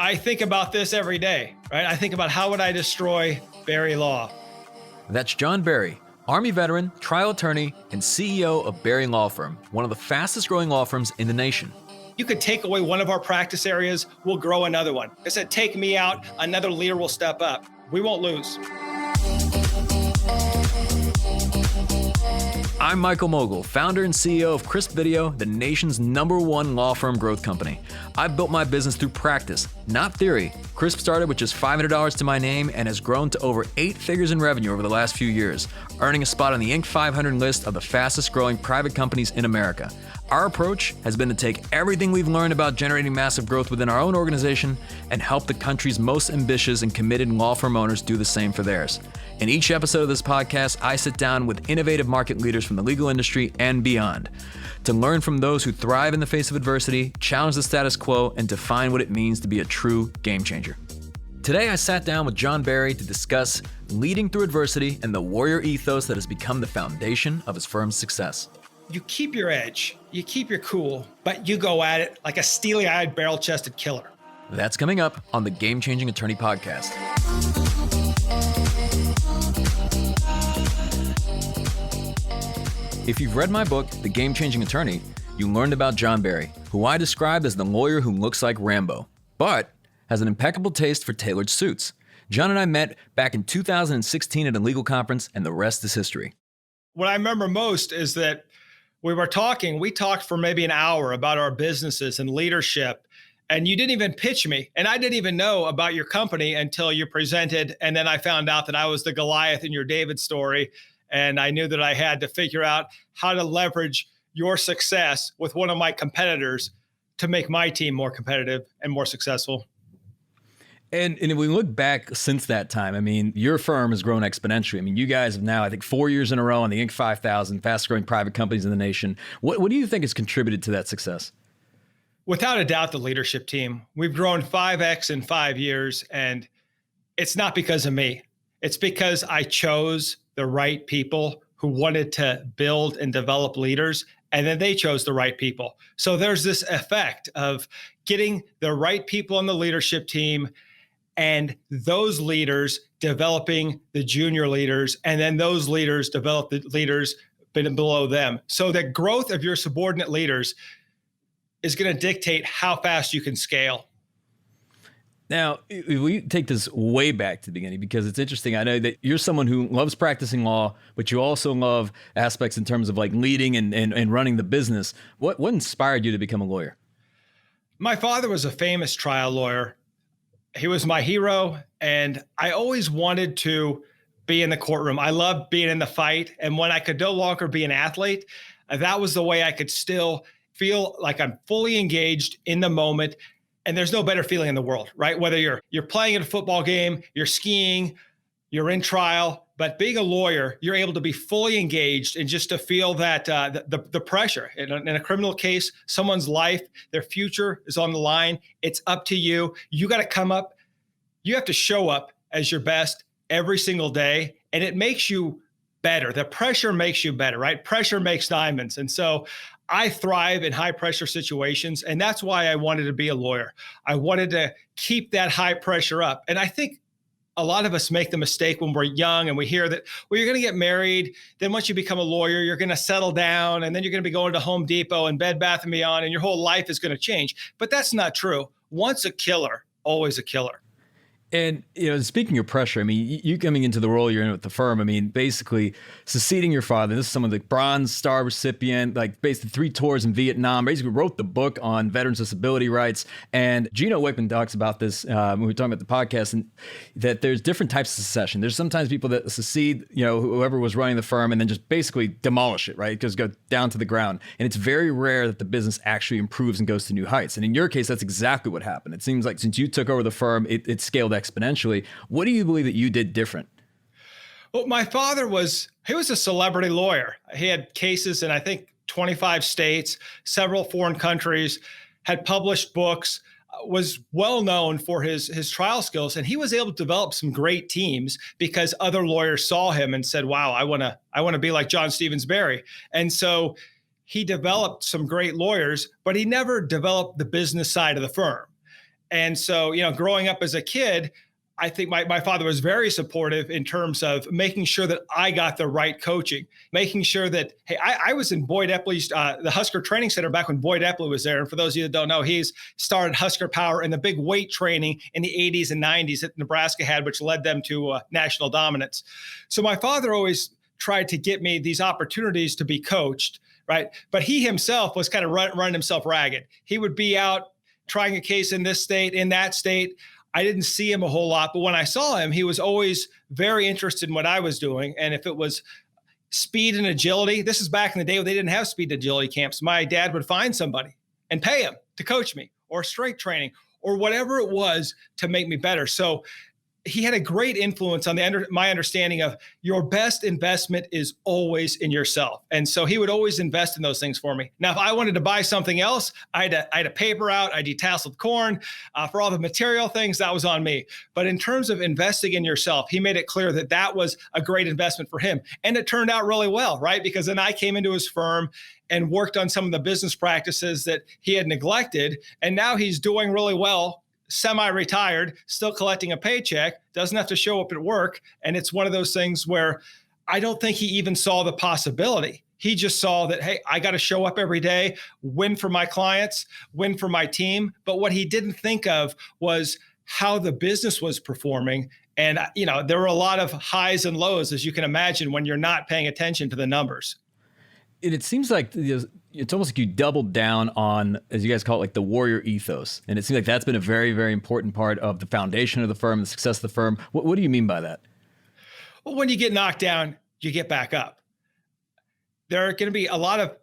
I think about this every day, right? I think about how would I destroy Barry Law? That's John Barry, Army veteran, trial attorney, and CEO of Barry Law Firm, one of the fastest growing law firms in the nation. You could take away one of our practice areas, we'll grow another one. I said, take me out, another leader will step up. We won't lose. I'm Michael Mogul, founder and CEO of Crisp Video, the nation's #1 law firm growth company. I've built my business through practice, not theory. Crisp started with just $500 to my name and has grown to over 8 figures in revenue over the last few years, earning a spot on the Inc. 500 list of the fastest growing private companies in America. Our approach has been to take everything we've learned about generating massive growth within our own organization and help the country's most ambitious and committed law firm owners do the same for theirs. In each episode of this podcast, I sit down with innovative market leaders from the legal industry and beyond to learn from those who thrive in the face of adversity, challenge the status quo, and define what it means to be a true game changer. Today, I sat down with John Barry to discuss leading through adversity and the warrior ethos that has become the foundation of his firm's success. You keep your edge, you keep your cool, but you go at it like a steely-eyed, barrel-chested killer. That's coming up on the Game Changing Attorney Podcast. If you've read my book, The Game Changing Attorney, you learned about John Barry, who I described as the lawyer who looks like Rambo, but has an impeccable taste for tailored suits. John and I met back in 2016 at a legal conference, and the rest is history. What I remember most is that we talked for maybe an hour about our businesses and leadership, and you didn't even pitch me. And I didn't even know about your company until you presented. And then I found out that I was the Goliath in your David story. And I knew that I had to figure out how to leverage your success with one of my competitors to make my team more competitive and more successful. And if we look back since that time, I mean, your firm has grown exponentially. I mean, you guys have now, I think, 4 years in a row on the Inc. 5000, fastest growing private companies in the nation. What do you think has contributed to that success? Without a doubt, the leadership team. We've grown 5x in 5 years, and it's not because of me. It's because I chose the right people who wanted to build and develop leaders, and then they chose the right people. So there's this effect of getting the right people on the leadership team and those leaders developing the junior leaders, and then those leaders develop the leaders below them. So the growth of your subordinate leaders is going to dictate how fast you can scale. Now, we take this way back to the beginning because it's interesting. I know that you're someone who loves practicing law, but you also love aspects in terms of like leading and running the business. What inspired you to become a lawyer? My father was a famous trial lawyer. He was my hero, and I always wanted to be in the courtroom. I loved being in the fight, and when I could no longer be an athlete, that was the way I could still feel like I'm fully engaged in the moment. And there's no better feeling in the world, right? Whether you're playing in a football game, you're skiing, you're in trial, but being a lawyer, you're able to be fully engaged and just to feel that the pressure. In a criminal case, someone's life, their future is on the line. It's up to you. You got to come up. You have to show up as your best every single day, and it makes you better. The pressure makes you better, right? Pressure makes diamonds. And so I thrive in high pressure situations, and that's why I wanted to be a lawyer. I wanted to keep that high pressure up. And I think a lot of us make the mistake when we're young and we hear that, well, you're going to get married. Then once you become a lawyer, you're going to settle down, and then you're going to be going to Home Depot and Bed Bath & Beyond, and your whole life is going to change. But that's not true. Once a killer, always a killer. And, speaking of pressure, I mean, you coming into the role you're in with the firm, I mean, basically succeeding your father. This is someone, the Bronze Star recipient, like basically 3 tours in Vietnam, basically wrote the book on veterans' disability rights. And Gino Wickman talks about this when we were talking about the podcast, and that there's different types of secession. There's sometimes people that secede, whoever was running the firm, and then just basically demolish it, right? Just go down to the ground. And it's very rare that the business actually improves and goes to new heights. And in your case, that's exactly what happened. It seems like since you took over the firm, it scaled exponentially. What do you believe that you did different? Well, my father was a celebrity lawyer. He had cases in, I think, 25 states, several foreign countries, had published books, was well known for his trial skills. And he was able to develop some great teams because other lawyers saw him and said, wow, I want to be like John Stevens Barry. And so he developed some great lawyers, but he never developed the business side of the firm. And so, growing up as a kid, I think my father was very supportive in terms of making sure that I got the right coaching, making sure that, hey, I was in Boyd Epley's, the Husker Training Center back when Boyd Epley was there. And for those of you that don't know, he's started Husker Power and the big weight training in the 80s and 90s that Nebraska had, which led them to national dominance. So my father always tried to get me these opportunities to be coached, right? But he himself was kind of running himself ragged. He would be out trying a case in this state, in that state. I didn't see him a whole lot, but when I saw him, he was always very interested in what I was doing. And if it was speed and agility, this is back in the day when they didn't have speed and agility camps. My dad would find somebody and pay him to coach me, or strength training, or whatever it was to make me better. So he had a great influence on my understanding of your best investment is always in yourself. And so he would always invest in those things for me. Now, if I wanted to buy something else, I had a paper out, I detasseled corn for all the material things, that was on me. But in terms of investing in yourself, he made it clear that that was a great investment for him. And it turned out really well, right? Because then I came into his firm and worked on some of the business practices that he had neglected. And now he's doing really well, semi-retired, still collecting a paycheck, doesn't have to show up at work. And it's one of those things where I don't think he even saw the possibility. He just saw that, hey, I got to show up every day, win for my clients, win for my team. But what he didn't think of was how the business was performing. And, there were a lot of highs and lows, as you can imagine, when you're not paying attention to the numbers. And it seems like it's almost like you doubled down on, as you guys call it, like the warrior ethos. And it seems like that's been a very, very important part of the foundation of the firm, the success of the firm. What do you mean by that? Well, when you get knocked down, you get back up. There are going to be a lot of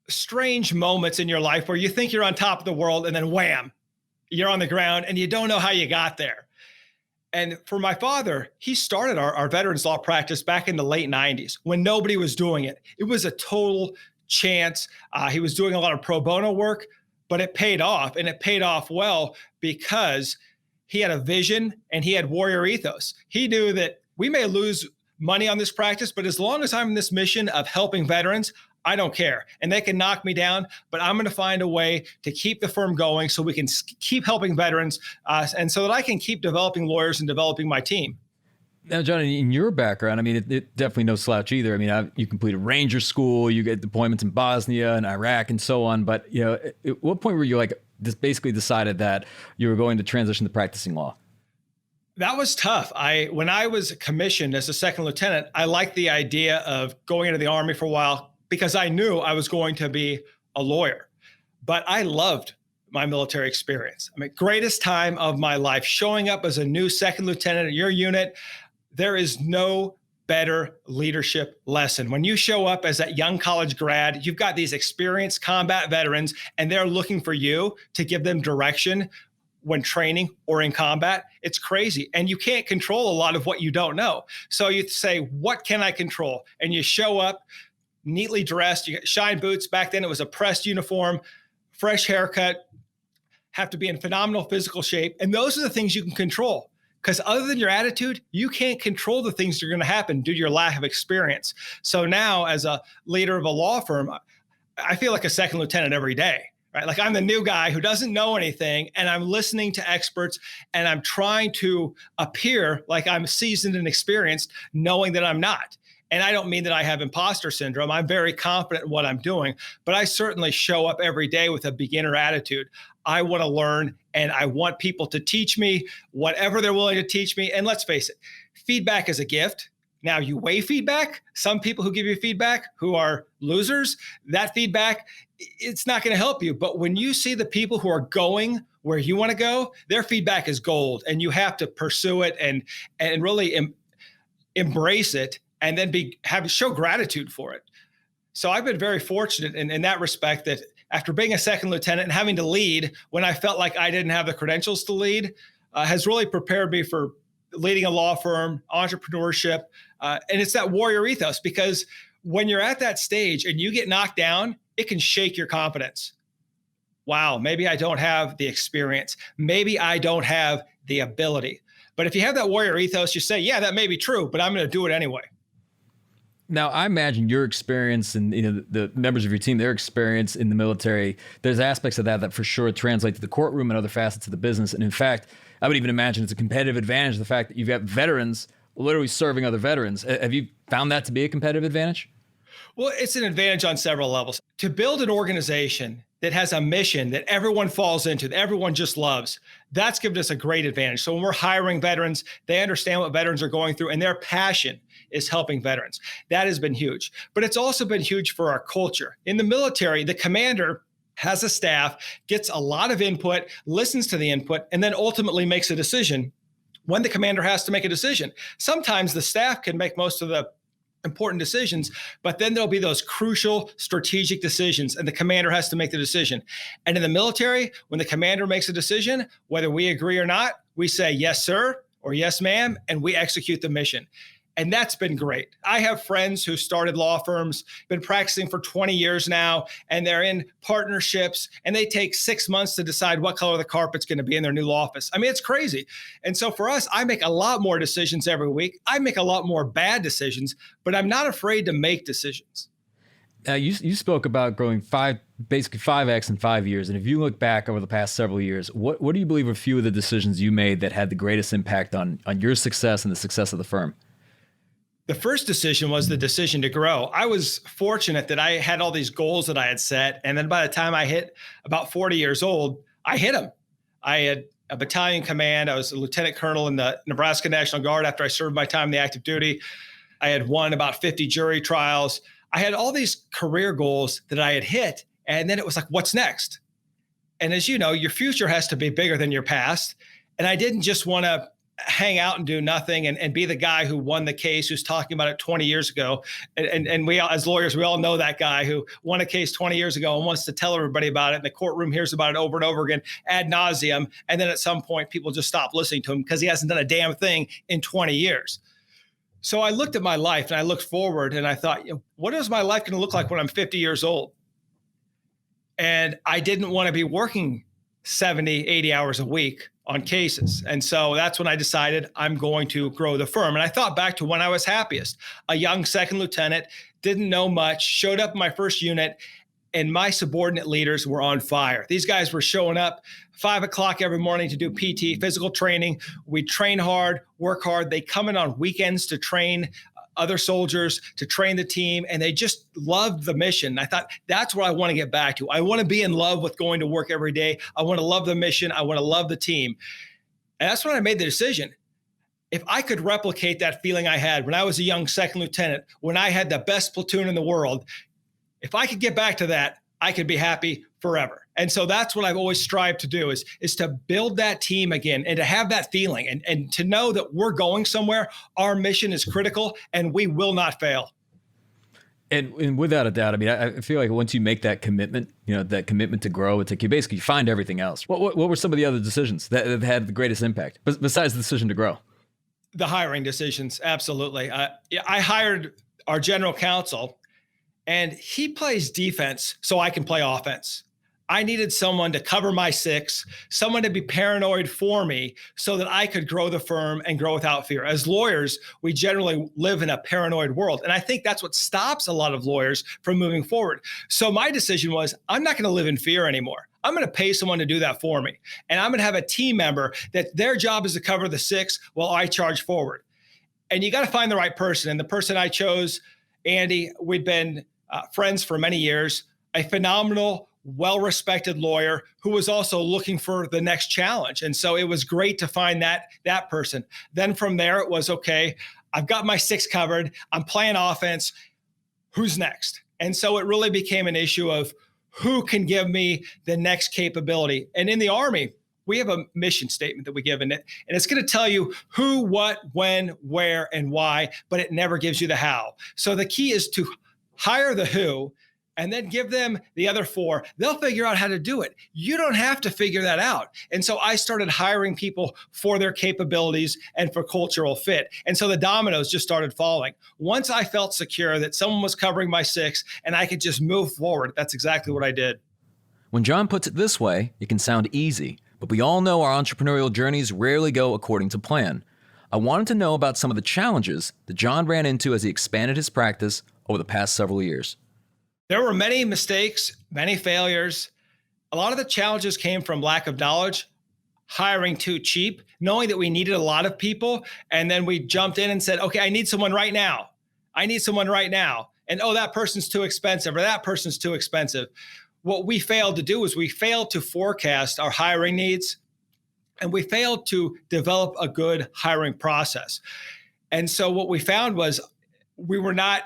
strange moments in your life where you think you're on top of the world and then wham, you're on the ground and you don't know how you got there. And for my father, he started our veterans law practice back in the late 90s when nobody was doing it. It was a total chance. He was doing a lot of pro bono work, but it paid off, and it paid off well because he had a vision and he had warrior ethos. He knew that we may lose money on this practice, but as long as I'm in this mission of helping veterans, I don't care. And they can knock me down, but I'm going to find a way to keep the firm going so we can keep helping veterans and so that I can keep developing lawyers and developing my team. Now, John, in your background, I mean, it definitely no slouch either. I mean, you completed Ranger School, you get deployments in Bosnia and Iraq and so on. But, at what point were you basically decided that you were going to transition to practicing law? That was tough. When I was commissioned as a second lieutenant, I liked the idea of going into the Army for a while because I knew I was going to be a lawyer. But I loved my military experience. I mean, greatest time of my life, showing up as a new second lieutenant at your unit. There is no better leadership lesson. When you show up as that young college grad, you've got these experienced combat veterans, and they're looking for you to give them direction when training or in combat. It's crazy. And you can't control a lot of what you don't know. So you say, what can I control? And you show up neatly dressed, you get shine boots. Back then it was a pressed uniform, fresh haircut, have to be in phenomenal physical shape. And those are the things you can control. Because other than your attitude, you can't control the things that are going to happen due to your lack of experience. So now, as a leader of a law firm, I feel like a second lieutenant every day, right? Like I'm the new guy who doesn't know anything, and I'm listening to experts, and I'm trying to appear like I'm seasoned and experienced, knowing that I'm not. And I don't mean that I have imposter syndrome. I'm very confident in what I'm doing, but I certainly show up every day with a beginner attitude. I want to learn, and I want people to teach me whatever they're willing to teach me. And let's face it, feedback is a gift. Now, you weigh feedback. Some people who give you feedback who are losers, that feedback, it's not going to help you. But when you see the people who are going where you want to go, their feedback is gold, and you have to pursue it and really embrace it, and then show gratitude for it. So I've been very fortunate in that respect, that after being a second lieutenant and having to lead when I felt like I didn't have the credentials to lead, has really prepared me for leading a law firm, entrepreneurship. And it's that warrior ethos, because when you're at that stage and you get knocked down, it can shake your confidence. Wow, maybe I don't have the experience. Maybe I don't have the ability. But if you have that warrior ethos, you say, yeah, that may be true, but I'm going to do it anyway. Now, I imagine your experience and the members of your team, their experience in the military, there's aspects of that that for sure translate to the courtroom and other facets of the business. And in fact, I would even imagine it's a competitive advantage, the fact that you've got veterans literally serving other veterans. Have you found that to be a competitive advantage? Well, it's an advantage on several levels. To build an organization that has a mission that everyone falls into, that everyone just loves, that's given us a great advantage. So when we're hiring veterans, they understand what veterans are going through and their passion is helping veterans. That has been huge. But it's also been huge for our culture. In the military, the commander has a staff, gets a lot of input, listens to the input, and then ultimately makes a decision when the commander has to make a decision. Sometimes the staff can make most of the important decisions, but then there'll be those crucial strategic decisions and the commander has to make the decision. And in the military, when the commander makes a decision, whether we agree or not, we say, yes, sir, or yes, ma'am, and we execute the mission. And that's been great. I have friends who started law firms, been practicing for 20 years now, and they're in partnerships, and they take 6 months to decide what color the carpet's going to be in their new law office. I mean, it's crazy. And so for us, I make a lot more decisions every week. I make a lot more bad decisions, but I'm not afraid to make decisions. You spoke about growing basically 5x in 5 years. And if you look back over the past several years, what do you believe are a few of the decisions you made that had the greatest impact on your success and the success of the firm? The first decision was the decision to grow. I was fortunate that I had all these goals that I had set. And then by the time I hit about 40 years old, I hit them. I had a battalion command. I was a lieutenant colonel in the Nebraska National Guard after I served my time in the active duty. I had won about 50 jury trials. I had all these career goals that I had hit. And then it was like, what's next? And as you know, your future has to be bigger than your past. And I didn't just want to hang out and do nothing and be the guy who won the case, who's talking about it 20 years ago. And we all, as lawyers, we all know that guy who won a case 20 years ago and wants to tell everybody about it. And the courtroom hears about it over and over again ad nauseum. And then at some point, people just stop listening to him because he hasn't done a damn thing in 20 years. So I looked at my life and I looked forward and I thought, what is my life going to look like when I'm 50 years old? And I didn't want to be working 70, 80 hours a week on cases. And so that's when I decided I'm going to grow the firm. And I thought back to when I was happiest, a young second lieutenant, didn't know much, showed up in my first unit, and my subordinate leaders were on fire. These guys were showing up 5 o'clock every morning to do PT, physical training. We train hard, work hard. They come in on weekends to train other soldiers, to train the team, and they just loved the mission. I thought, that's what I want to get back to. I want to be in love with going to work every day. I want to love the mission. I want to love the team. And that's when I made the decision. If I could replicate that feeling I had when I was a young second lieutenant, when I had the best platoon in the world, if I could get back to that, I could be happy forever. And so that's what I've always strived to do is to build that team again and to have that feeling and to know that we're going somewhere. Our mission is critical and we will not fail. And without a doubt, I mean, I feel like once you make that commitment, that commitment to grow, it's like you basically find everything else. What were some of the other decisions that had the greatest impact besides the decision to grow? The hiring decisions. Absolutely. I hired our general counsel and he plays defense so I can play offense. I needed someone to cover my six, someone to be paranoid for me so that I could grow the firm and grow without fear. As lawyers, we generally live in a paranoid world. And I think that's what stops a lot of lawyers from moving forward. So my decision was, I'm not going to live in fear anymore. I'm going to pay someone to do that for me. And I'm going to have a team member that their job is to cover the six while I charge forward. And you got to find the right person. And the person I chose, Andy, we'd been friends for many years, a phenomenal, well-respected lawyer who was also looking for the next challenge. And so it was great to find that person. Then from there, it was, okay, I've got my six covered. I'm playing offense. Who's next? And so it really became an issue of who can give me the next capability. And in the Army, we have a mission statement that we give in it, and it's going to tell you who, what, when, where, and why, but it never gives you the how. So the key is to hire the who, and then give them the other four. They'll figure out how to do it. You don't have to figure that out. And so I started hiring people for their capabilities and for cultural fit. And so the dominoes just started falling. Once I felt secure that someone was covering my six and I could just move forward, that's exactly what I did. When John puts it this way, it can sound easy, but we all know our entrepreneurial journeys rarely go according to plan. I wanted to know about some of the challenges that John ran into as he expanded his practice over the past several years. There were many mistakes, many failures. A lot of the challenges came from lack of knowledge, hiring too cheap, knowing that we needed a lot of people. And then we jumped in and said, okay, I need someone right now. I need someone right now. And oh, that person's too expensive or that person's too expensive. What we failed to do is we failed to forecast our hiring needs, and we failed to develop a good hiring process. And so what we found was we were not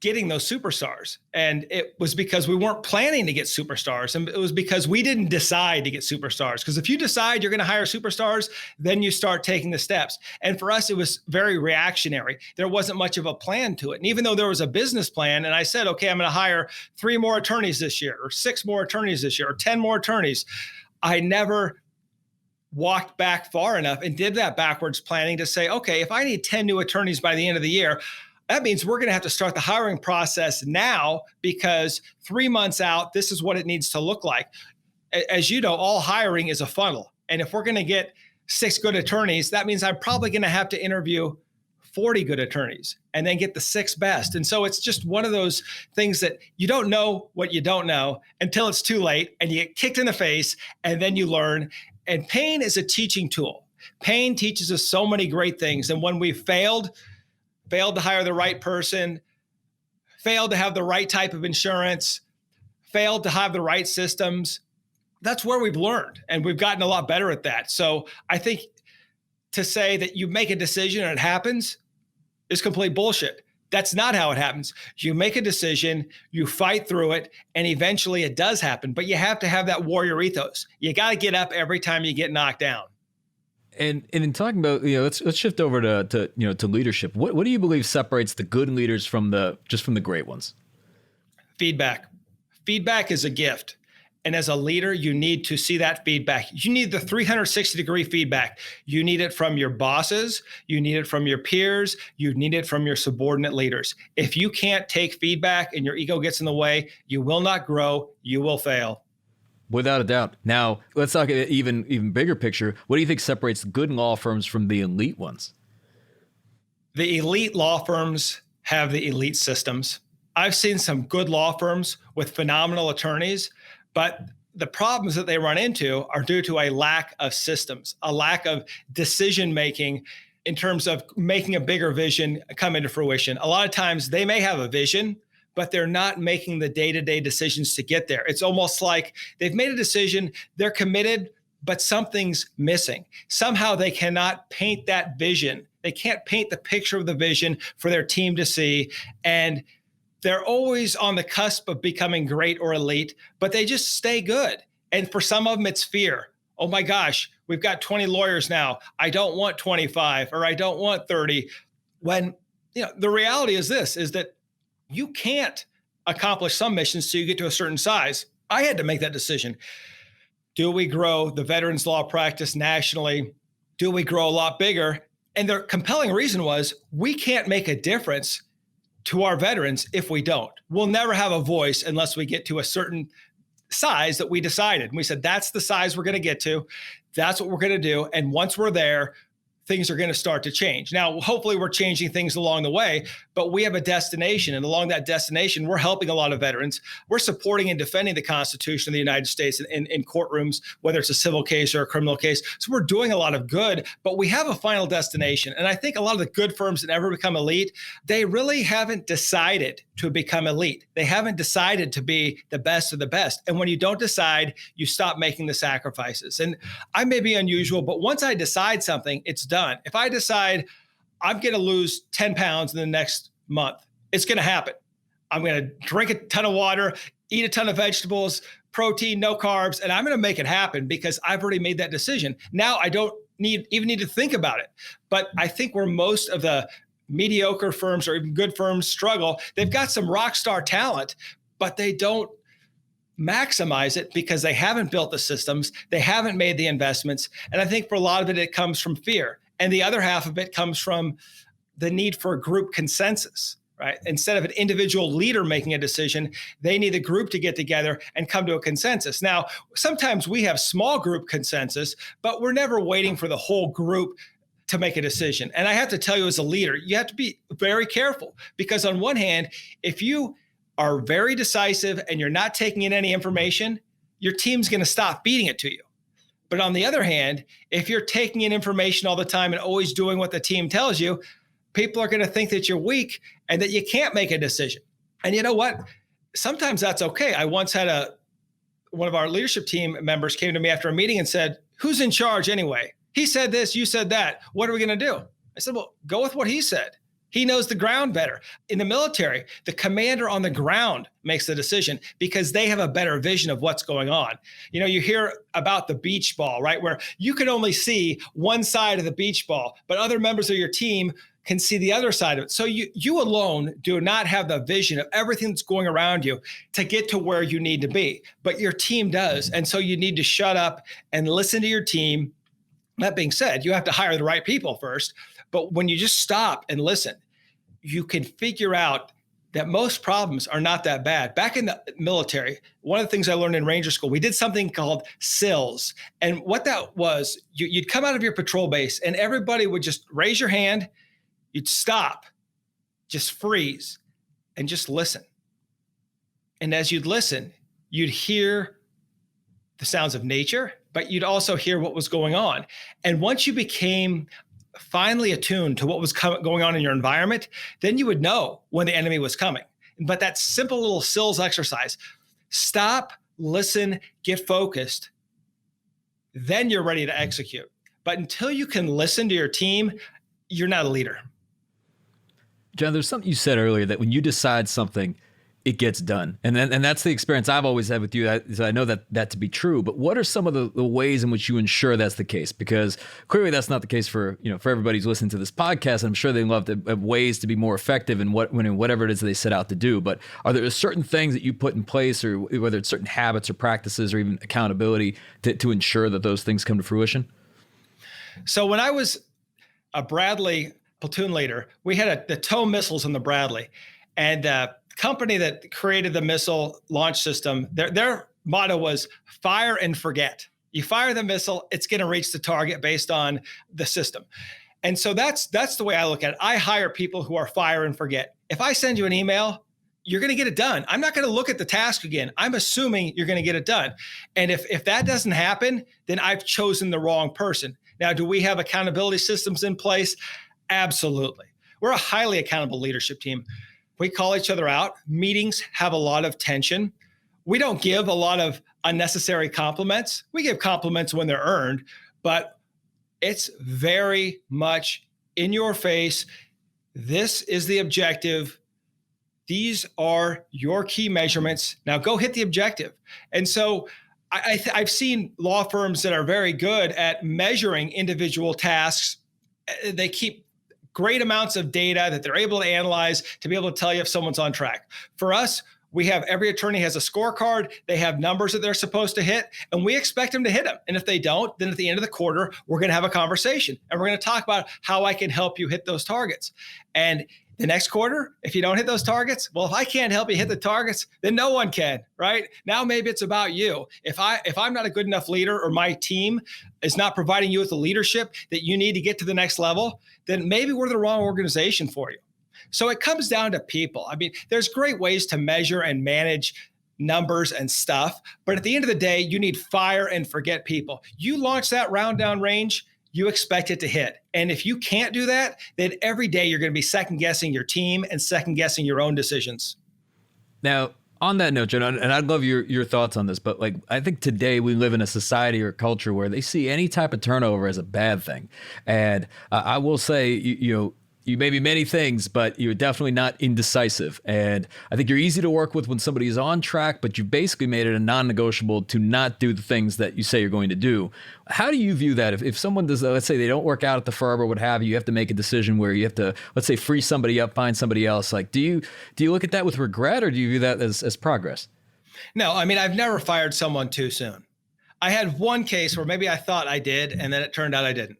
getting those superstars. And it was because we weren't planning to get superstars. And it was because we didn't decide to get superstars. Because if you decide you're going to hire superstars, then you start taking the steps. And for us, it was very reactionary. There wasn't much of a plan to it. And even though there was a business plan, and I said, okay, I'm going to hire 3 more attorneys this year, or 6 more attorneys this year, or 10 more attorneys, I never walked back far enough and did that backwards planning to say, okay, if I need 10 new attorneys by the end of the year, that means we're going to have to start the hiring process now, because 3 months out, this is what it needs to look like. As you know, all hiring is a funnel. And if we're going to get 6 good attorneys, that means I'm probably going to have to interview 40 good attorneys and then get the 6 best. And so it's just one of those things that you don't know what you don't know until it's too late and you get kicked in the face, and then you learn. And pain is a teaching tool. Pain teaches us so many great things. And when we failed to hire the right person, failed to have the right type of insurance, failed to have the right systems, that's where we've learned. And we've gotten a lot better at that. So I think to say that you make a decision and it happens is complete bullshit. That's not how it happens. You make a decision, you fight through it, and eventually it does happen. But you have to have that warrior ethos. You got to get up every time you get knocked down. And in talking about, let's shift over to leadership. What do you believe separates the good leaders from the great ones? Feedback. Feedback is a gift. And as a leader, you need to see that feedback. You need the 360-degree feedback. You need it from your bosses. You need it from your peers. You need it from your subordinate leaders. If you can't take feedback and your ego gets in the way, you will not grow. You will fail. Without a doubt. Now, let's talk even bigger picture. What do you think separates good law firms from the elite ones? The elite law firms have the elite systems. I've seen some good law firms with phenomenal attorneys, but the problems that they run into are due to a lack of systems, a lack of decision-making in terms of making a bigger vision come into fruition. A lot of times they may have a vision, but they're not making the day-to-day decisions to get there. It's almost like they've made a decision, they're committed, but something's missing. Somehow they cannot paint that vision. They can't paint the picture of the vision for their team to see. And they're always on the cusp of becoming great or elite, but they just stay good. And for some of them, it's fear. Oh my gosh, we've got 20 lawyers now. I don't want 25 or I don't want 30. When the reality is this, is that you can't accomplish some missions till you get to a certain size. I had to make that decision. Do we grow the veterans law practice nationally? Do we grow a lot bigger? And the compelling reason was we can't make a difference to our veterans if we don't. We'll never have a voice unless we get to a certain size that we decided. And we said, that's the size we're going to get to. That's what we're going to do. And once we're there, things are going to start to change. Now, hopefully we're changing things along the way, but we have a destination. And along that destination, we're helping a lot of veterans. We're supporting and defending the Constitution of the United States in courtrooms, whether it's a civil case or a criminal case. So we're doing a lot of good, but we have a final destination. And I think a lot of the good firms that ever become elite, they really haven't decided to become elite. They haven't decided to be the best of the best. And when you don't decide, you stop making the sacrifices. And I may be unusual, but once I decide something, it's done. If I decide I'm going to lose 10 pounds in the next month, it's going to happen. I'm going to drink a ton of water, eat a ton of vegetables, protein, no carbs, and I'm going to make it happen because I've already made that decision. Now I don't even need to think about it. But I think where most of the mediocre firms or even good firms struggle, they've got some rock star talent, but they don't maximize it because they haven't built the systems, they haven't made the investments. And I think for a lot of it, it comes from fear. And the other half of it comes from the need for a group consensus, right? Instead of an individual leader making a decision, they need a group to get together and come to a consensus. Now, sometimes we have small group consensus, but we're never waiting for the whole group to make a decision. And I have to tell you, as a leader, you have to be very careful, because on one hand, if you are very decisive and you're not taking in any information, your team's going to stop feeding it to you. But on the other hand, if you're taking in information all the time and always doing what the team tells you, people are going to think that you're weak and that you can't make a decision. And you know what? Sometimes that's okay. I once had one of our leadership team members came to me after a meeting and said, "Who's in charge anyway? He said this, you said that. What are we going to do?" I said, "Well, go with what he said. He knows the ground better." In the military, the commander on the ground makes the decision because they have a better vision of what's going on. You know, you hear about the beach ball, right? Where you can only see one side of the beach ball, but other members of your team can see the other side of it. So you alone do not have the vision of everything that's going around you to get to where you need to be, but your team does. And so you need to shut up and listen to your team. That being said, you have to hire the right people first. But when you just stop and listen, you can figure out that most problems are not that bad. Back in the military, one of the things I learned in Ranger School, we did something called SILS. And what that was, you'd come out of your patrol base and everybody would just raise your hand, you'd stop, just freeze, and just listen. And as you'd listen, you'd hear the sounds of nature, but you'd also hear what was going on. And once you became finally attuned to what was going on in your environment, then you would know when the enemy was coming. But that simple little SILS exercise, stop, listen, get focused, then you're ready to execute. But until you can listen to your team, you're not a leader. John, there's something you said earlier that when you decide something, it gets done. And that's the experience I've always had with you. I know that to be true. But what are some of the ways in which you ensure that's the case? Because clearly that's not the case for everybody who's listening to this podcast. I'm sure they love to have ways to be more effective in whatever it is they set out to do. But are there certain things that you put in place, or whether it's certain habits or practices or even accountability to ensure that those things come to fruition? So when I was a Bradley platoon leader, we had the TOW missiles in the Bradley, and company that created the missile launch system, their motto was fire and forget. You fire the missile, it's going to reach the target based on the system. And so that's the way I look at it. I hire people who are fire and forget. If I send you an email, you're going to get it done. I'm not going to look at the task again. I'm assuming you're going to get it done. And if that doesn't happen, then I've chosen the wrong person. Now, do we have accountability systems in place? Absolutely. We're a highly accountable leadership team. We call each other out. Meetings have a lot of tension. We don't give a lot of unnecessary compliments. We give compliments when they're earned, but it's very much in your face. This is the objective. These are your key measurements. Now go hit the objective. And so I've seen law firms that are very good at measuring individual tasks. They keep great amounts of data that they're able to analyze to be able to tell you if someone's on track. For us, we have every attorney has a scorecard. They have numbers that they're supposed to hit, and we expect them to hit them. And if they don't, then at the end of the quarter, we're going to have a conversation and we're going to talk about how I can help you hit those targets. And the next quarter, if you don't hit those targets, well, if I can't help you hit the targets, then no one can, right? Now maybe it's about you. If I'm not a good enough leader, or my team is not providing you with the leadership that you need to get to the next level, then maybe we're the wrong organization for you. So it comes down to people. I mean, there's great ways to measure and manage numbers and stuff, but at the end of the day, you need fire and forget people. You launch that round down range, you expect it to hit. And if you can't do that, then every day you're going to be second guessing your team and second guessing your own decisions. Now, on that note, John, and I'd love your thoughts on this, but I think today we live in a society or culture where they see any type of turnover as a bad thing. And I will say, you may be many things, but you're definitely not indecisive. And I think you're easy to work with when somebody is on track, but you basically made it a non-negotiable to not do the things that you say you're going to do. How do you view that? If someone does, let's say they don't work out at the firm or what have you, you have to make a decision where you have to, let's say, free somebody up, find somebody else. Do you look at that with regret, or do you view that as progress? No, I mean, I've never fired someone too soon. I had one case where maybe I thought I did, and then it turned out I didn't.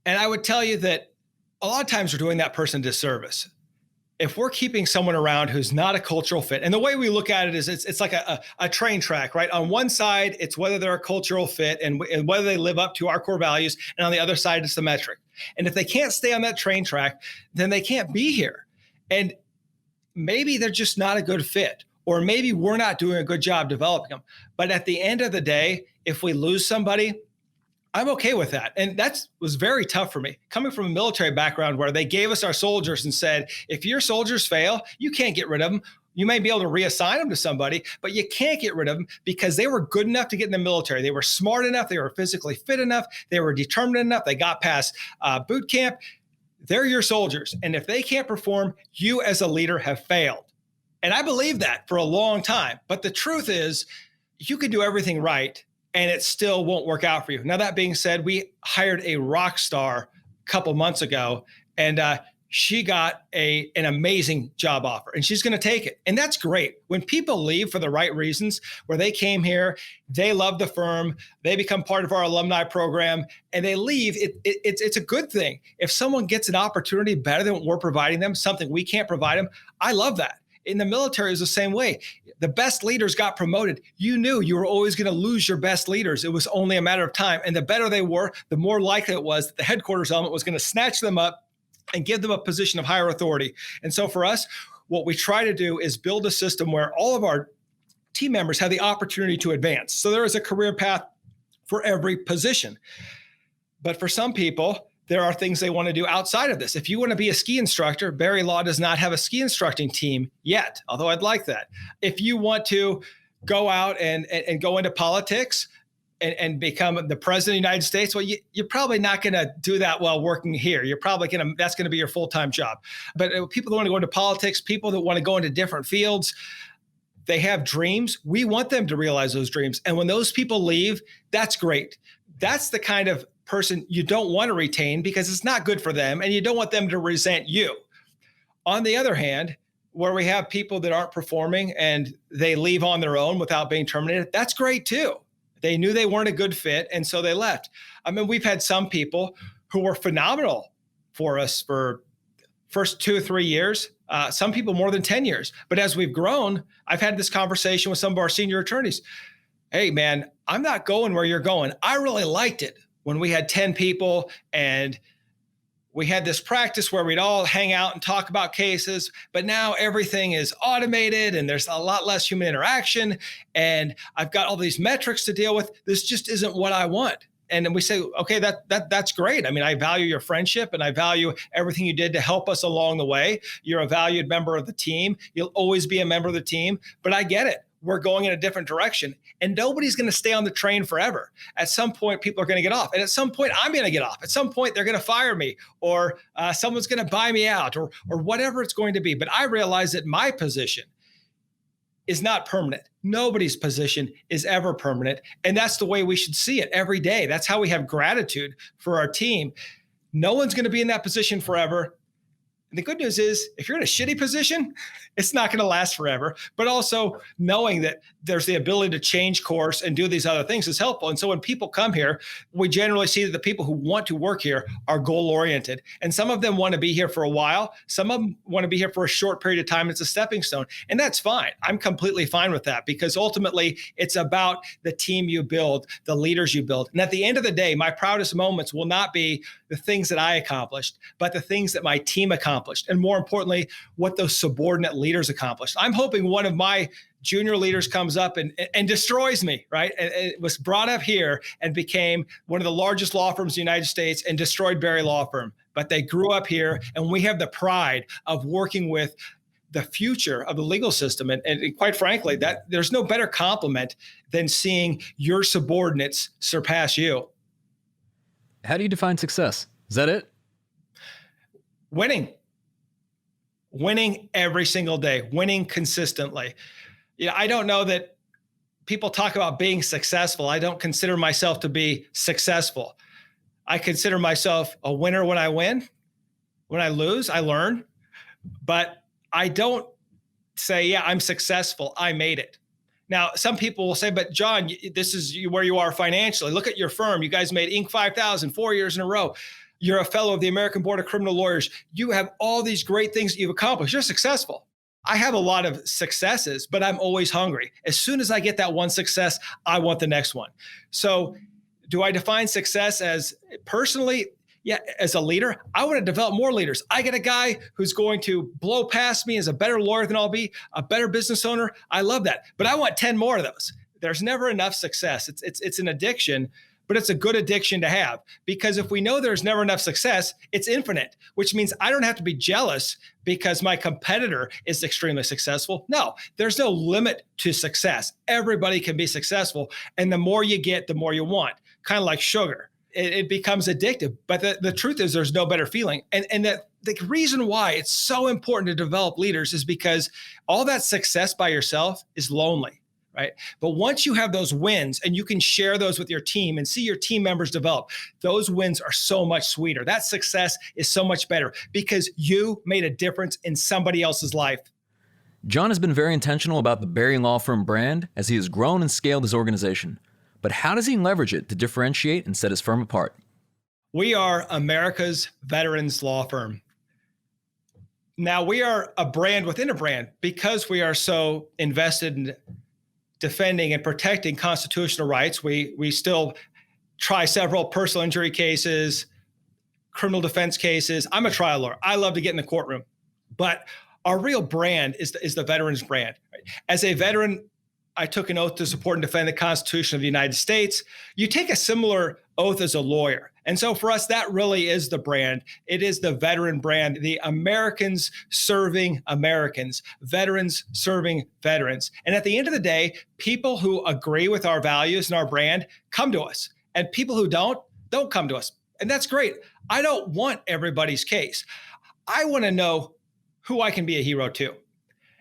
And I would tell you that a lot of times we're doing that person a disservice. if we're keeping someone around who's not a cultural fit, and the way we look at it is it's like a train track, right? On one side, it's whether they're a cultural fit and whether they live up to our core values. And on the other side, it's the metric. And if they can't stay on that train track, then they can't be here. And maybe they're just not a good fit, or maybe we're not doing a good job developing them. But at the end of the day, if we lose somebody, I'm okay with that. And that was very tough for me, coming from a military background where they gave us our soldiers and said, if your soldiers fail, you can't get rid of them. You may be able to reassign them to somebody, but you can't get rid of them because they were good enough to get in the military. They were smart enough. They were physically fit enough. They were determined enough. They got past boot camp. They're your soldiers. And if they can't perform, you as a leader have failed. And I believed that for a long time. But the truth is, you can do everything right, and it still won't work out for you. Now, that being said, we hired a rock star a couple months ago, and she got an amazing job offer, and she's going to take it. And that's great. When people leave for the right reasons, where they came here, they love the firm, they become part of our alumni program, and they leave, it's a good thing. If someone gets an opportunity better than what we're providing them, something we can't provide them, I love that. In the military, is the same way. The best leaders got promoted. You knew you were always going to lose your best leaders. It was only a matter of time. And the better they were, the more likely it was that the headquarters element was going to snatch them up and give them a position of higher authority. And so for us, what we try to do is build a system where all of our team members have the opportunity to advance. So there is a career path for every position. But for some people, there are things they want to do outside of this. If you want to be a ski instructor, Barry Law does not have a ski instructing team yet, although I'd like that. If you want to go out and go into politics and become the president of the United States, well, you're probably not going to do that while working here. You're probably that's going to be your full-time job. But people that want to go into politics, people that want to go into different fields, they have dreams. We want them to realize those dreams. And when those people leave, that's great. That's the kind of person you don't want to retain because it's not good for them, and you don't want them to resent you. On the other hand, where we have people that aren't performing and they leave on their own without being terminated, that's great too. They knew they weren't a good fit, and so they left. I mean, we've had some people who were phenomenal for us for first 2 or 3 years, some people more than 10 years. But as we've grown, I've had this conversation with some of our senior attorneys. Hey, man, I'm not going where you're going. I really liked it when we had 10 people and we had this practice where we'd all hang out and talk about cases, but now everything is automated and there's a lot less human interaction. And I've got all these metrics to deal with. This just isn't what I want. And then we say, okay, that's great. I mean, I value your friendship and I value everything you did to help us along the way. You're a valued member of the team. You'll always be a member of the team, but I get it. We're going in a different direction, and nobody's going to stay on the train forever. At some point, people are going to get off, and at some point, I'm going to get off. At some point, they're going to fire me, or someone's going to buy me out, or whatever it's going to be. But I realize that my position is not permanent. Nobody's position is ever permanent, and that's the way we should see it every day. That's how we have gratitude for our team. No one's going to be in that position forever. And the good news is, if you're in a shitty position, it's not going to last forever. But also knowing that there's the ability to change course and do these other things is helpful. And so when people come here, we generally see that the people who want to work here are goal-oriented. And some of them want to be here for a while. Some of them want to be here for a short period of time. It's a stepping stone. And that's fine. I'm completely fine with that, because ultimately it's about the team you build, the leaders you build. And at the end of the day, my proudest moments will not be the things that I accomplished, but the things that my team accomplished. And more importantly, what those subordinate leaders accomplished. I'm hoping one of my junior leaders comes up and destroys me, right? And it was brought up here and became one of the largest law firms in the United States and destroyed Barry Law Firm. But they grew up here, and we have the pride of working with the future of the legal system. And quite frankly, that there's no better compliment than seeing your subordinates surpass you. How do you define success? Is that it? Winning every single day, winning consistently. I don't know that people talk about being successful. I don't consider myself to be successful. I consider myself a winner when I win. When I lose, I learn. But I don't say, yeah, I'm successful. I made it. Now, some people will say, but John, this is where you are financially. Look at your firm. You guys made Inc. 5000 4 years in a row. You're a fellow of the American Board of Criminal Lawyers. You have all these great things that you've accomplished. You're successful. I have a lot of successes, but I'm always hungry. As soon as I get that one success, I want the next one. So do I define success as personally? Yeah, as a leader, I want to develop more leaders. I get a guy who's going to blow past me as a better lawyer than I'll be, a better business owner. I love that. But I want 10 more of those. There's never enough success. It's an addiction, but it's a good addiction to have, because if we know there's never enough success, it's infinite, which means I don't have to be jealous because my competitor is extremely successful. No, there's no limit to success. Everybody can be successful. And the more you get, the more you want, kind of like sugar. It becomes addictive. But the truth is there's no better feeling. And the reason why it's so important to develop leaders is because all that success by yourself is lonely, right? But once you have those wins and you can share those with your team and see your team members develop, those wins are so much sweeter. That success is so much better because you made a difference in somebody else's life. John has been very intentional about the Barry Law Firm brand as he has grown and scaled his organization. But how does he leverage it to differentiate and set his firm apart? We are America's veterans law firm. Now, we are a brand within a brand because we are so invested in defending and protecting constitutional rights. We still try several personal injury cases, criminal defense cases. I'm a trial lawyer. I love to get in the courtroom. But our real brand is the veterans brand. As a veteran, I took an oath to support and defend the Constitution of the United States. You take a similar oath as a lawyer. And so for us, that really is the brand. It is the veteran brand, the Americans serving Americans, veterans serving veterans. And at the end of the day, people who agree with our values and our brand come to us. And people who don't come to us. And that's great. I don't want everybody's case. I want to know who I can be a hero to.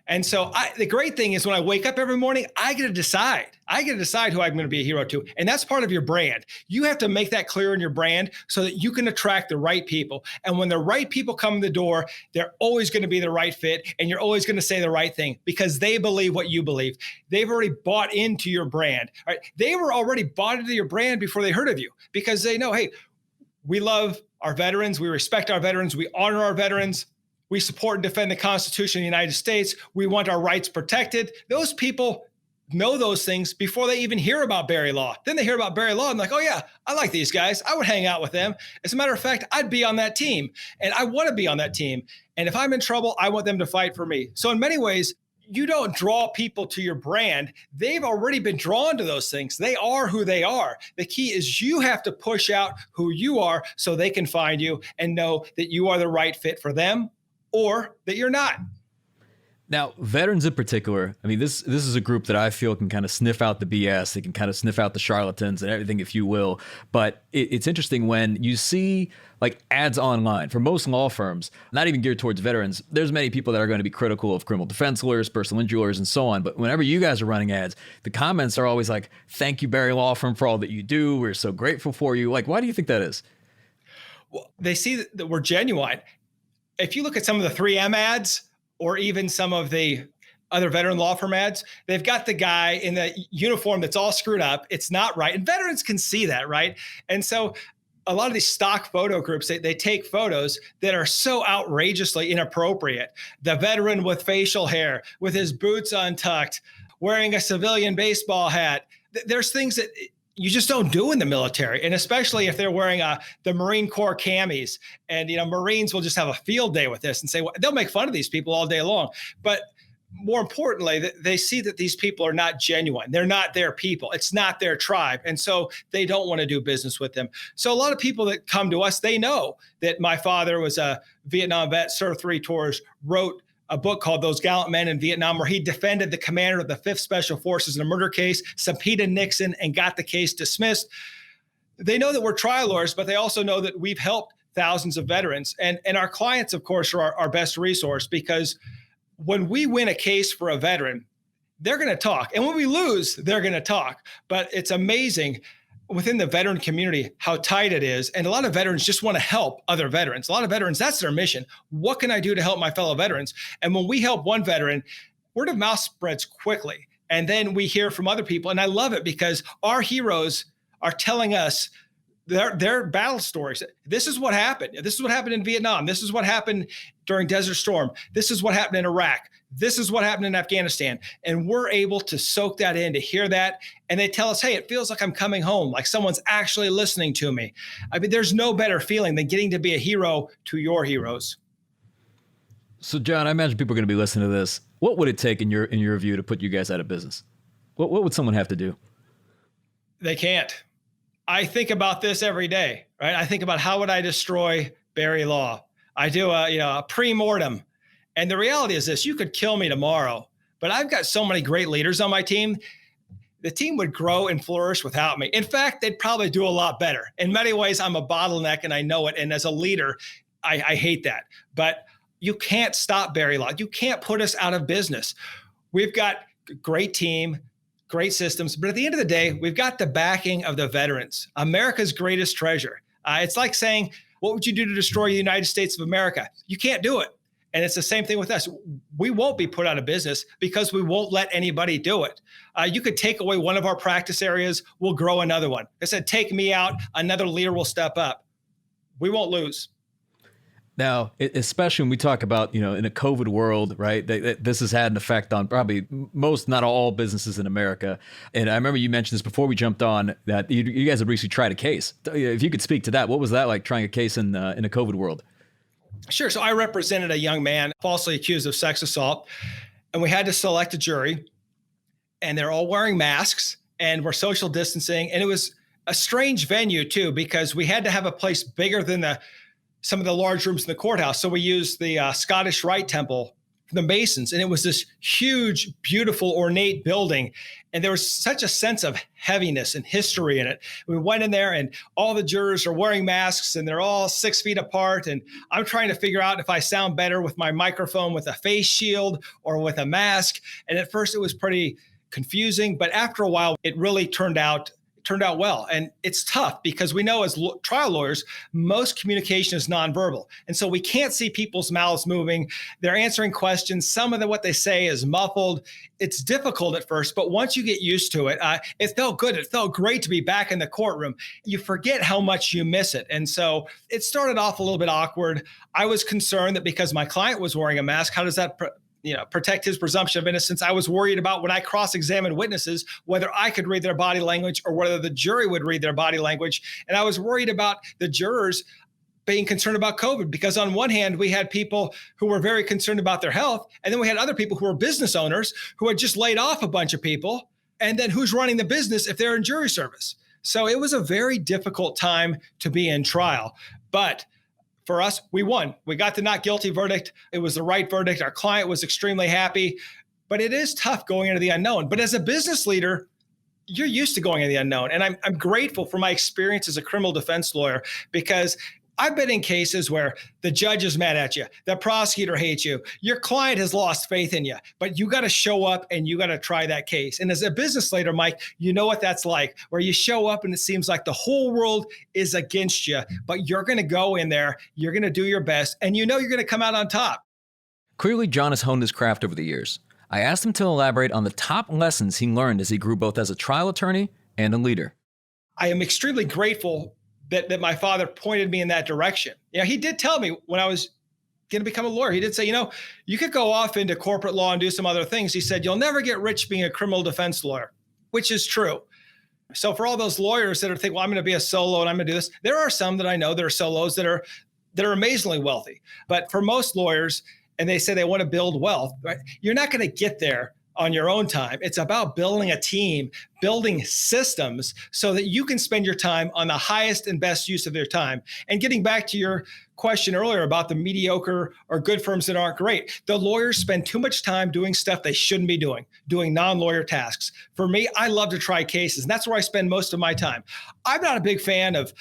And so the great thing is when I wake up every morning, I get to decide. I get to decide who I'm going to be a hero to. And that's part of your brand. You have to make that clear in your brand so that you can attract the right people. And when the right people come in the door, they're always going to be the right fit. And you're always going to say the right thing because they believe what you believe. They've already bought into your brand. Right? They were already bought into your brand before they heard of you because they know, hey, we love our veterans. We respect our veterans. We honor our veterans. We support and defend the Constitution of the United States. We want our rights protected. Those people know those things before they even hear about Barry Law. Then they hear about Barry Law and like, oh yeah, I like these guys. I would hang out with them. As a matter of fact, I'd be on that team and I want to be on that team. And if I'm in trouble, I want them to fight for me. So in many ways, you don't draw people to your brand. They've already been drawn to those things. They are who they are. The key is you have to push out who you are so they can find you and know that you are the right fit for them or that you're not. Now, veterans in particular, I mean, this is a group that I feel can kind of sniff out the BS. They can kind of sniff out the charlatans and everything, if you will. But it's interesting when you see like ads online for most law firms, not even geared towards veterans. There's many people that are going to be critical of criminal defense lawyers, personal injury lawyers, and so on. But whenever you guys are running ads, the comments are always like, "Thank you, Barry Law Firm, for all that you do. We're so grateful for you." Like, why do you think that is? Well, they see that we're genuine. If you look at some of the 3M ads, or even some of the other veteran law firm ads, they've got the guy in the uniform that's all screwed up. It's not right. And veterans can see that, right? And so a lot of these stock photo groups, they take photos that are so outrageously inappropriate. The veteran with facial hair, with his boots untucked, wearing a civilian baseball hat. There's things that you just don't do in the military. And especially if they're wearing the Marine Corps camis, and, Marines will just have a field day with this and say, well, they'll make fun of these people all day long. But more importantly, they see that these people are not genuine. They're not their people. It's not their tribe. And so they don't want to do business with them. So a lot of people that come to us, they know that my father was a Vietnam vet, served 3 tours, wrote a book called Those Gallant Men in Vietnam, where he defended the commander of the 5th Special Forces in a murder case, subpoenaed Nixon, and got the case dismissed. They know that we're trial lawyers, but they also know that we've helped thousands of veterans. And our clients, of course, are our best resource, because when we win a case for a veteran, they're going to talk. And when we lose, they're going to talk. But it's amazing within the veteran community how tight it is. And a lot of veterans just want to help other veterans. A lot of veterans, that's their mission. What can I do to help my fellow veterans? And when we help one veteran, word of mouth spreads quickly. And then we hear from other people. And I love it because our heroes are telling us their battle stories. This is what happened. This is what happened in Vietnam. This is what happened during Desert Storm. This is what happened in Iraq. This is what happened in Afghanistan. And we're able to soak that in, to hear that. And they tell us, hey, it feels like I'm coming home, like someone's actually listening to me. I mean, there's no better feeling than getting to be a hero to your heroes. So, John, I imagine people are going to be listening to this. What would it take in your view to put you guys out of business? What would someone have to do? They can't. I think about this every day, right? I think about how would I destroy Barry Law? I do a pre-mortem. And the reality is this: you could kill me tomorrow, but I've got so many great leaders on my team. The team would grow and flourish without me. In fact, they'd probably do a lot better. In many ways, I'm a bottleneck and I know it. And as a leader, I hate that. But you can't stop Barry Law. You can't put us out of business. We've got a great team, great systems. But at the end of the day, we've got the backing of the veterans, America's greatest treasure. It's like saying, what would you do to destroy the United States of America? You can't do it. And it's the same thing with us. We won't be put out of business because we won't let anybody do it. You could take away one of our practice areas, we'll grow another one. I said, take me out, another leader will step up. We won't lose. Now, especially when we talk about, in a COVID world, right, this has had an effect on probably most, not all businesses in America. And I remember you mentioned this before we jumped on, that you guys have recently tried a case. If you could speak to that, what was that like, trying a case in a COVID world? Sure. So I represented a young man falsely accused of sex assault, and we had to select a jury, and they're all wearing masks and we're social distancing. And it was a strange venue too, because we had to have a place bigger than some of the large rooms in the courthouse. So we used the Scottish Rite Temple, the Masons, and it was this huge, beautiful, ornate building. And there was such a sense of heaviness and history in it. We went in there and all the jurors are wearing masks and they're all 6 feet apart. And I'm trying to figure out if I sound better with my microphone with a face shield or with a mask. And at first it was pretty confusing, but after a while, it really turned out well. And it's tough because we know as trial lawyers, most communication is nonverbal. And so we can't see people's mouths moving. They're answering questions. Some of what they say is muffled. It's difficult at first, but once you get used to it, it felt good. It felt great to be back in the courtroom. You forget how much you miss it. And so it started off a little bit awkward. I was concerned that because my client was wearing a mask, how does that protect his presumption of innocence? I was worried about when I cross-examined witnesses, whether I could read their body language or whether the jury would read their body language. And I was worried about the jurors being concerned about COVID, because on one hand, we had people who were very concerned about their health. And then we had other people who were business owners who had just laid off a bunch of people. And then who's running the business if they're in jury service? So it was a very difficult time to be in trial. But for us, we won. We got the not guilty verdict. It was the right verdict. Our client was extremely happy, but it is tough going into the unknown. But as a business leader, you're used to going into the unknown. And I'm grateful for my experience as a criminal defense lawyer, because I've been in cases where the judge is mad at you, the prosecutor hates you, your client has lost faith in you, but you got to show up and you got to try that case. And as a business leader, Mike, you know what that's like, where you show up and it seems like the whole world is against you, but you're going to go in there, you're going to do your best, and you know you're going to come out on top. Clearly, John has honed his craft over the years. I asked him to elaborate on the top lessons he learned as he grew both as a trial attorney and a leader. I am extremely grateful that my father pointed me in that direction. He did tell me when I was going to become a lawyer, he did say, you could go off into corporate law and do some other things. He said, you'll never get rich being a criminal defense lawyer, which is true. So for all those lawyers that are thinking, well, I'm going to be a solo and I'm going to do this, there are some that I know that are solos that are amazingly wealthy. But for most lawyers, and they say they want to build wealth, right? You're not going to get there on your own time. It's about building a team, building systems so that you can spend your time on the highest and best use of your time. And getting back to your question earlier about the mediocre or good firms that aren't great, the lawyers spend too much time doing stuff they shouldn't be doing non-lawyer tasks. For me, I love to try cases, and that's where I spend most of my time. I'm not a big fan of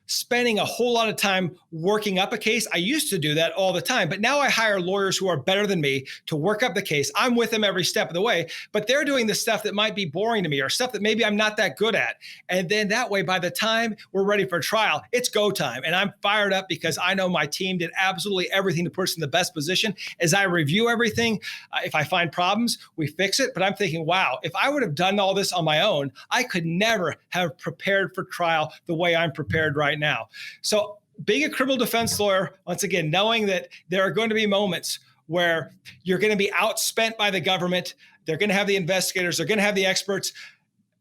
spending a whole lot of time working up a case. I used to do that all the time, but now I hire lawyers who are better than me to work up the case. I'm with them every step of the way, but they're doing the stuff that might be boring to me or stuff that maybe I'm not that good at. And then that way, by the time we're ready for trial, it's go time. And I'm fired up because I know my team did absolutely everything to put us in the best position. As I review everything, if I find problems, we fix it. But I'm thinking, wow, if I would have done all this on my own, I could never have prepared for trial the way I'm prepared right now. So being a criminal defense lawyer, once again, knowing that there are going to be moments where you're going to be outspent by the government, they're going to have the investigators, they're going to have the experts.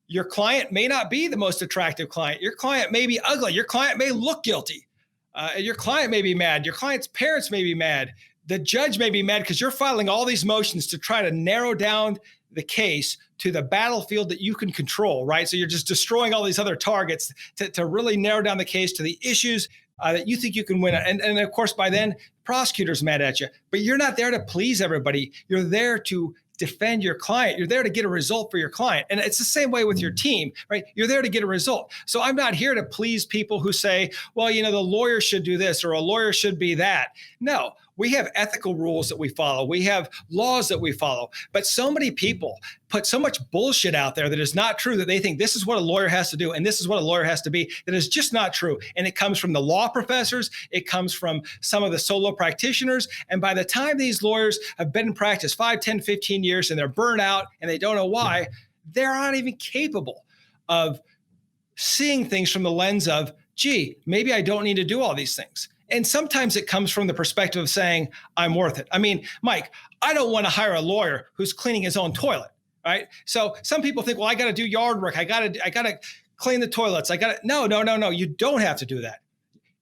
Your client may not be the most attractive client. Your client may be ugly. Your client may look guilty. Your client may be mad. Your client's parents may be mad. The judge may be mad because you're filing all these motions to try to narrow down the case to the battlefield that you can control, right? So you're just destroying all these other targets to really narrow down the case to the issues that you think you can win. And of course, by then, prosecutors mad at you. But you're not there to please everybody. You're there to defend your client. You're there to get a result for your client. And it's the same way with your team, right? You're there to get a result. So I'm not here to please people who say, well, the lawyer should do this or a lawyer should be that. No, we have ethical rules that we follow. We have laws that we follow. But so many people put so much bullshit out there that is not true, that they think this is what a lawyer has to do and this is what a lawyer has to be, that is just not true. And it comes from the law professors. It comes from some of the solo practitioners. And by the time these lawyers have been in practice 5, 10, 15 years and they're burnt out and they don't know why, they're not even capable of seeing things from the lens of, gee, maybe I don't need to do all these things. And sometimes it comes from the perspective of saying, I'm worth it. I mean, Mike, I don't want to hire a lawyer who's cleaning his own toilet, right? So some people think, well, I got to do yard work. I got to clean the toilets. No. You don't have to do that.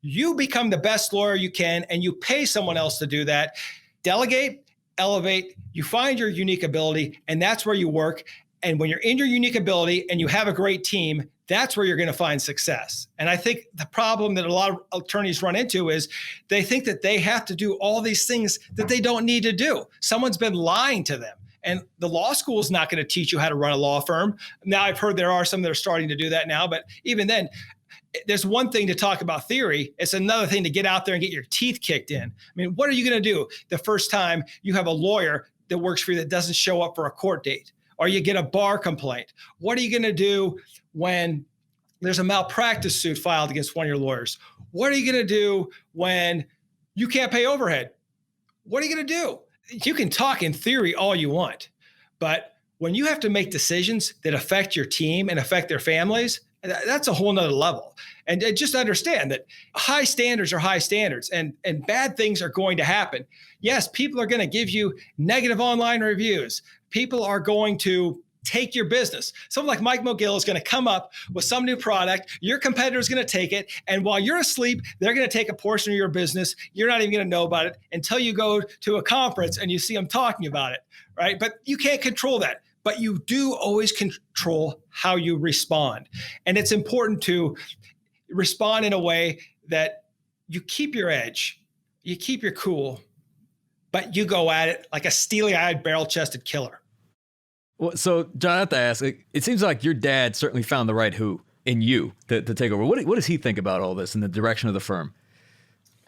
You become the best lawyer you can, and you pay someone else to do that. Delegate, elevate, you find your unique ability, and that's where you work. And when you're in your unique ability and you have a great team, that's where you're going to find success. And I think the problem that a lot of attorneys run into is they think that they have to do all these things that they don't need to do. Someone's been lying to them. And the law school is not going to teach you how to run a law firm. Now, I've heard there are some that are starting to do that now, but even then, there's one thing to talk about theory. It's another thing to get out there and get your teeth kicked in. I mean, what are you going to do the first time you have a lawyer that works for you that doesn't show up for a court date? Or you get a bar complaint? What are you going to do when there's a malpractice suit filed against one of your lawyers? What are you going to do when you can't pay overhead? What are you going to do? You can talk in theory all you want, but when you have to make decisions that affect your team and affect their families, that's a whole nother level. And just understand that high standards are high standards, and bad things are going to happen. Yes, people are going to give you negative online reviews. People are going to take your business. Someone like Mike McGill is going to come up with some new product. Your competitor is going to take it. And while you're asleep, they're going to take a portion of your business. You're not even going to know about it until you go to a conference and you see them talking about it, right? But you can't control that. But you do always control how you respond. And it's important to respond in a way that you keep your edge, you keep your cool, but you go at it like a steely-eyed, barrel-chested killer. Well, so John, I have to ask, it seems like your dad certainly found the right who in you to take over. What does he think about all this and the direction of the firm?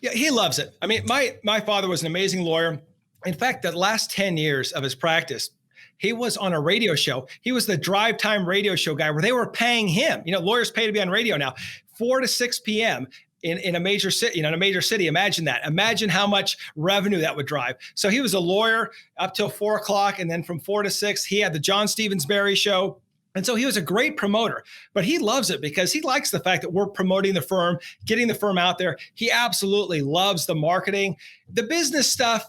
Yeah, he loves it. I mean, my father was an amazing lawyer. In fact, the last 10 years of his practice, he was on a radio show. He was the drive time radio show guy where they were paying him. Lawyers pay to be on radio now, 4 to 6 p.m. in a major city, in a major city. Imagine that. Imagine how much revenue that would drive. So he was a lawyer up till 4 o'clock. And then from 4 to 6, he had the John Stevensberry show. And so he was a great promoter, but he loves it because he likes the fact that we're promoting the firm, getting the firm out there. He absolutely loves the marketing, the business stuff.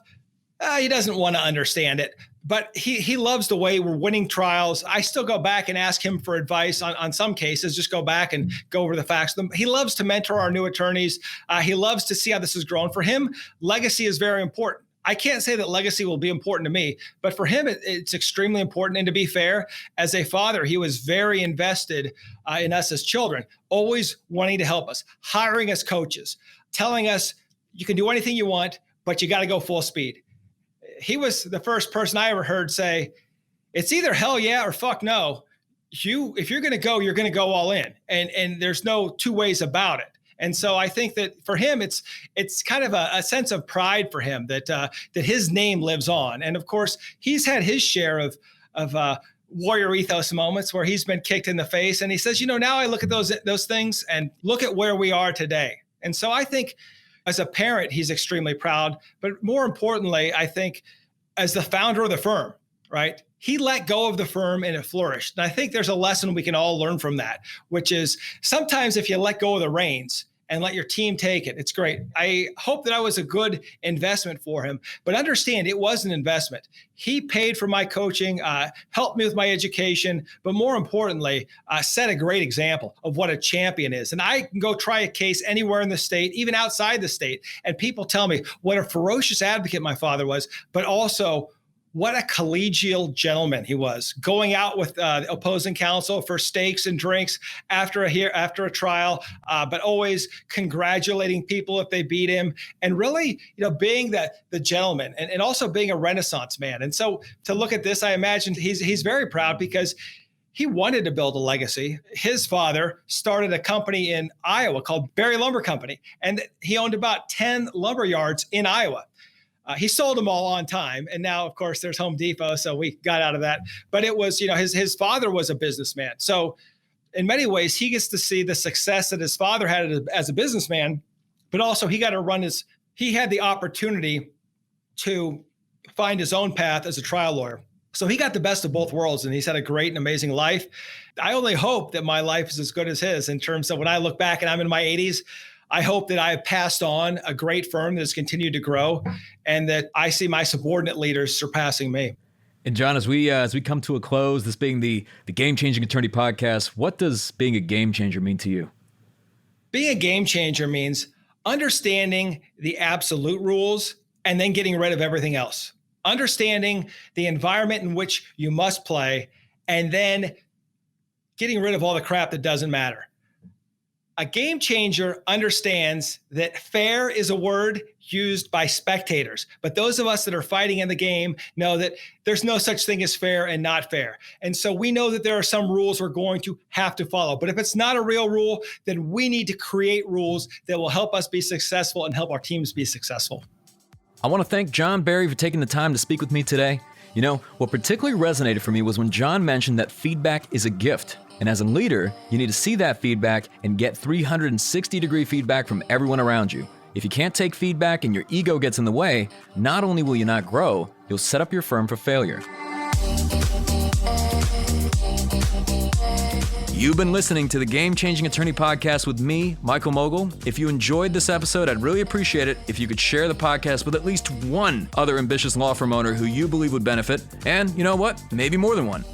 He doesn't want to understand it, but he loves the way we're winning trials. I still go back and ask him for advice on some cases, just go back and go over the facts. He loves to mentor our new attorneys. He loves to see how this has grown. For him, legacy is very important. I can't say that legacy will be important to me, but for him, it's extremely important. And to be fair, as a father, he was very invested in us as children, always wanting to help us, hiring us coaches, telling us you can do anything you want, but you got to go full speed. He was the first person I ever heard say, it's either hell yeah or fuck no. If you're going to go, you're going to go all in. And there's no two ways about it. And so I think that for him, it's kind of a sense of pride for him that his name lives on. And of course, he's had his share of Warrior Ethos moments where he's been kicked in the face. And he says, now I look at those things and look at where we are today. And so I think as a parent, he's extremely proud. But more importantly, I think as the founder of the firm, right? He let go of the firm and it flourished. And I think there's a lesson we can all learn from that, which is sometimes if you let go of the reins and let your team take it, it's great. I hope that I was a good investment for him, but understand it was an investment. He paid for my coaching, helped me with my education, but more importantly, set a great example of what a champion is. And I can go try a case anywhere in the state, even outside the state, and people tell me what a ferocious advocate my father was, but also what a collegial gentleman he was, going out with opposing counsel for steaks and drinks after a trial, but always congratulating people if they beat him, and really, being the gentleman and also being a Renaissance man. And so to look at this, I imagine he's very proud because he wanted to build a legacy. His father started a company in Iowa called Berry Lumber Company, and he owned about 10 lumber yards in Iowa. He sold them all on time. And now, of course, there's Home Depot. So we got out of that. But it was, his father was a businessman. So in many ways, he gets to see the success that his father had as a businessman, but also he had the opportunity to find his own path as a trial lawyer. So he got the best of both worlds, and he's had a great and amazing life. I only hope that my life is as good as his in terms of when I look back and I'm in my 80s, I hope that I have passed on a great firm that has continued to grow and that I see my subordinate leaders surpassing me. And John, as we come to a close, this being the Game Changing Attorney podcast, what does being a game changer mean to you? Being a game changer means understanding the absolute rules and then getting rid of everything else. Understanding the environment in which you must play and then getting rid of all the crap that doesn't matter. A game changer understands that fair is a word used by spectators, but those of us that are fighting in the game know that there's no such thing as fair and not fair. And so we know that there are some rules we're going to have to follow. But if it's not a real rule, then we need to create rules that will help us be successful and help our teams be successful. I want to thank John Barry for taking the time to speak with me today. What particularly resonated for me was when John mentioned that feedback is a gift. And as a leader, you need to see that feedback and get 360-degree feedback from everyone around you. If you can't take feedback and your ego gets in the way, not only will you not grow, you'll set up your firm for failure. You've been listening to the Game Changing Attorney podcast with me, Michael Mogul. If you enjoyed this episode, I'd really appreciate it if you could share the podcast with at least one other ambitious law firm owner who you believe would benefit. And you know what? Maybe more than one.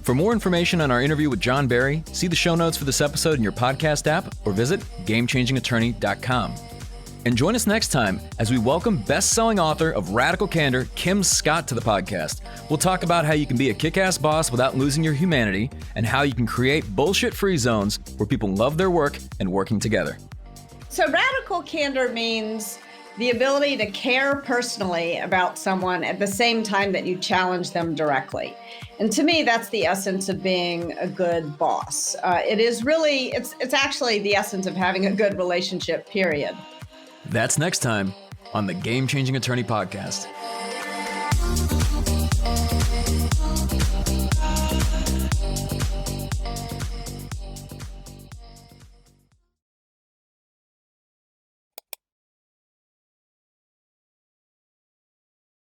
For more information on our interview with John Barry, see the show notes for this episode in your podcast app or visit GameChangingAttorney.com. And join us next time as we welcome best-selling author of Radical Candor, Kim Scott, to the podcast. We'll talk about how you can be a kick-ass boss without losing your humanity and how you can create bullshit-free zones where people love their work and working together. So radical candor means the ability to care personally about someone at the same time that you challenge them directly. And to me, that's the essence of being a good boss. It's actually the essence of having a good relationship, period. That's next time on the Game Changing Attorney podcast.